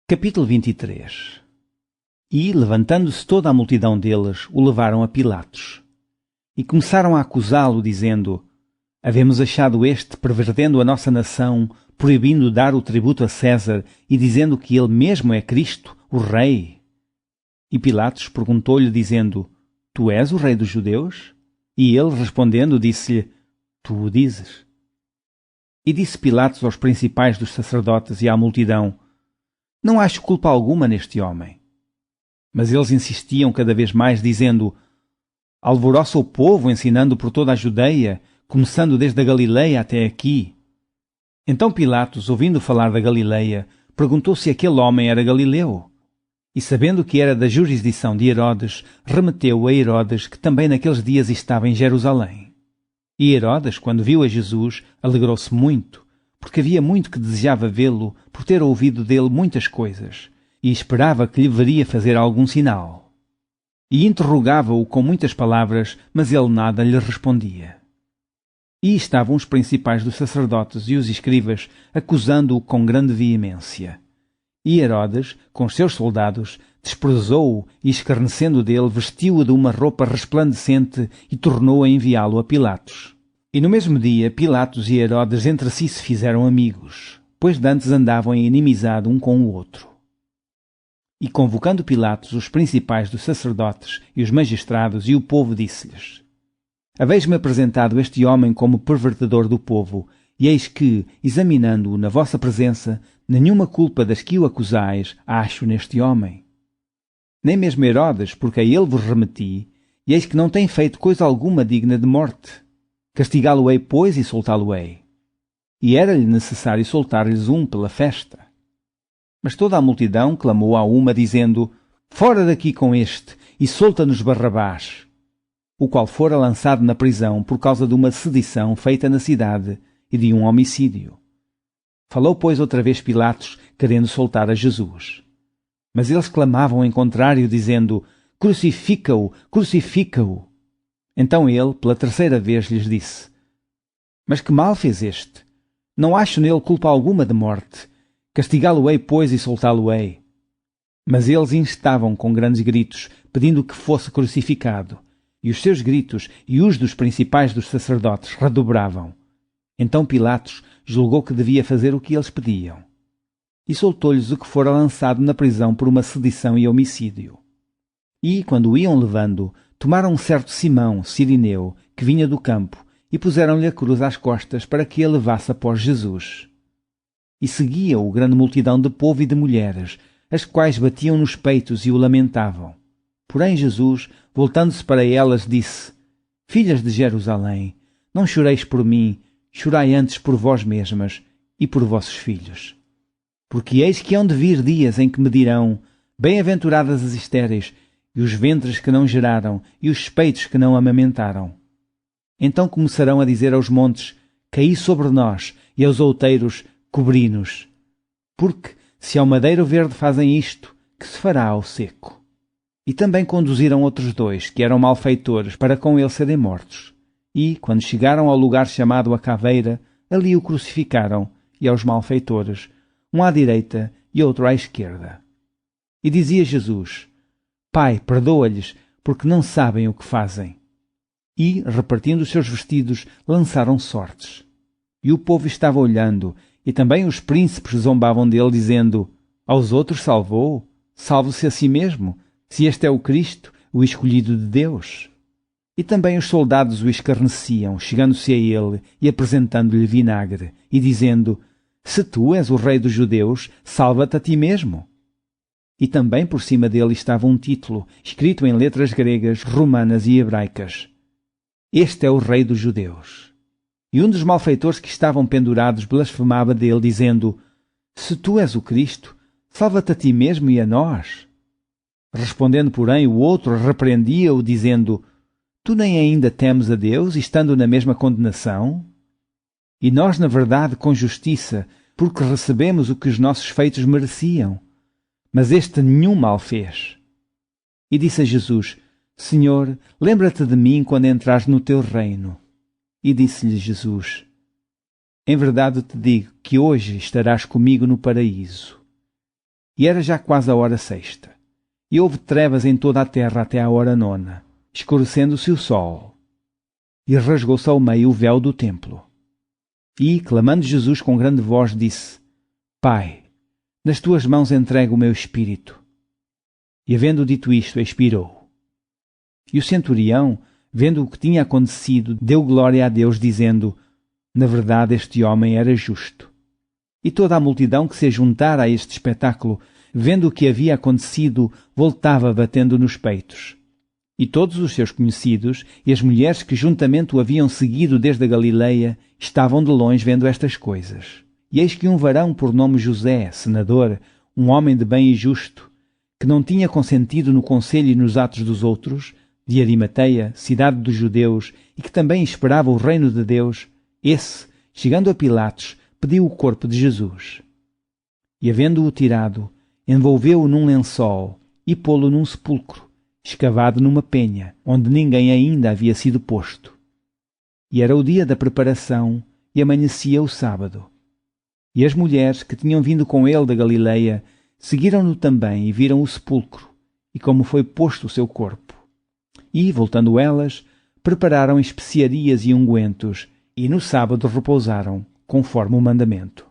Capítulo 23. E, levantando-se toda a multidão deles, o levaram a Pilatos. E começaram a acusá-lo, dizendo: Havemos achado este pervertendo a nossa nação, proibindo dar o tributo a César e dizendo que ele mesmo é Cristo, o Rei. E Pilatos perguntou-lhe, dizendo: Tu és o Rei dos Judeus? E ele, respondendo, disse-lhe: Tu o dizes. E disse Pilatos aos principais dos sacerdotes e à multidão: Não acho culpa alguma neste homem. Mas eles insistiam cada vez mais, dizendo: Alvoroça o povo, ensinando por toda a Judeia, começando desde a Galileia até aqui. Então Pilatos, ouvindo falar da Galileia, perguntou se aquele homem era galileu. E sabendo que era da jurisdição de Herodes, remeteu a Herodes, que também naqueles dias estava em Jerusalém. E Herodes, quando viu a Jesus, alegrou-se muito, porque havia muito que desejava vê-lo, por ter ouvido dele muitas coisas, e esperava que lhe veria fazer algum sinal. E interrogava-o com muitas palavras, mas ele nada lhe respondia. E estavam os principais dos sacerdotes e os escribas, acusando-o com grande veemência. E Herodes, com os seus soldados, desprezou-o e, escarnecendo dele, vestiu-o de uma roupa resplandecente e tornou a enviá-lo a Pilatos. E no mesmo dia, Pilatos e Herodes entre si se fizeram amigos, pois dantes andavam em inimizade um com o outro. E convocando Pilatos os principais dos sacerdotes e os magistrados e o povo, disse-lhes: Haveis-me apresentado este homem como pervertedor do povo, e eis que, examinando-o na vossa presença, nenhuma culpa das que o acusais acho neste homem. Nem mesmo Herodes, porque a ele vos remeti, e eis que não tem feito coisa alguma digna de morte. Castigá-lo-ei, pois, e soltá-lo-ei. E era-lhe necessário soltar-lhes um pela festa. Mas toda a multidão clamou a uma, dizendo: Fora daqui com este, e solta-nos Barrabás, o qual fora lançado na prisão por causa de uma sedição feita na cidade e de um homicídio. Falou, pois, outra vez Pilatos, querendo soltar a Jesus. Mas eles clamavam em contrário, dizendo: Crucifica-o, crucifica-o. Então ele, pela terceira vez, lhes disse: Mas que mal fez este? Não acho nele culpa alguma de morte. Castigá-lo-ei, pois, e soltá-lo-ei. Mas eles instavam com grandes gritos, pedindo que fosse crucificado. E os seus gritos e os dos principais dos sacerdotes redobravam. Então Pilatos julgou que devia fazer o que eles pediam. E soltou-lhes o que fora lançado na prisão por uma sedição e homicídio. E, quando o iam levando, tomaram um certo Simão, sirineu, que vinha do campo, e puseram-lhe a cruz às costas para que a levasse após Jesus. E seguia-o grande multidão de povo e de mulheres, as quais batiam nos peitos e o lamentavam. Porém Jesus, voltando-se para elas, disse: Filhas de Jerusalém, não choreis por mim, chorai antes por vós mesmas e por vossos filhos. Porque eis que hão de vir dias em que me dirão: Bem-aventuradas as estéreis, e os ventres que não geraram, e os peitos que não amamentaram. Então começarão a dizer aos montes: Caí sobre nós, e aos outeiros: Cobri-nos. Porque, se ao madeiro verde fazem isto, que se fará ao seco? E também conduziram outros dois, que eram malfeitores, para com ele serem mortos. E, quando chegaram ao lugar chamado a Caveira, ali o crucificaram, e aos malfeitores, um à direita e outro à esquerda. E dizia Jesus: Pai, perdoa-lhes, porque não sabem o que fazem. E, repartindo os seus vestidos, lançaram sortes. E o povo estava olhando, e também os príncipes zombavam dele, dizendo: Aos outros salvou, salve-se a si mesmo, se este é o Cristo, o escolhido de Deus. E também os soldados o escarneciam, chegando-se a ele e apresentando-lhe vinagre, e dizendo: Se tu és o rei dos judeus, salva-te a ti mesmo. E também por cima dele estava um título, escrito em letras gregas, romanas e hebraicas: Este é o rei dos judeus. E um dos malfeitores que estavam pendurados blasfemava dele, dizendo: Se tu és o Cristo, salva-te a ti mesmo e a nós. Respondendo, porém, o outro repreendia-o, dizendo: Tu nem ainda temes a Deus, estando na mesma condenação? E nós, na verdade, com justiça, porque recebemos o que os nossos feitos mereciam. Mas este nenhum mal fez. E disse a Jesus: Senhor, lembra-te de mim quando entrares no teu reino. E disse-lhe Jesus: Em verdade te digo que hoje estarás comigo no paraíso. e era já quase a hora sexta. E houve trevas em toda a terra até à hora nona, escurecendo-se o sol. E rasgou-se ao meio o véu do templo. E, clamando Jesus com grande voz, disse: Pai, nas tuas mãos entrego o meu espírito. E, havendo dito isto, expirou. E o centurião, vendo o que tinha acontecido, deu glória a Deus, dizendo: Na verdade, este homem era justo. E toda a multidão que se ajuntara a este espetáculo, vendo o que havia acontecido, voltava batendo nos peitos. E todos os seus conhecidos e as mulheres que juntamente o haviam seguido desde a Galileia estavam de longe vendo estas coisas. E eis que um varão por nome José, senador, um homem de bem e justo, que não tinha consentido no conselho e nos atos dos outros, de Arimateia, cidade dos judeus, e que também esperava o reino de Deus, esse, chegando a Pilatos, pediu o corpo de Jesus. E, havendo-o tirado, envolveu-o num lençol e pô-lo num sepulcro, escavado numa penha, onde ninguém ainda havia sido posto. E era o dia da preparação, e amanhecia o sábado. E as mulheres que tinham vindo com ele da Galileia seguiram-no também e viram o sepulcro, e como foi posto o seu corpo. E, voltando elas, prepararam especiarias e ungüentos, e no sábado repousaram, conforme o mandamento.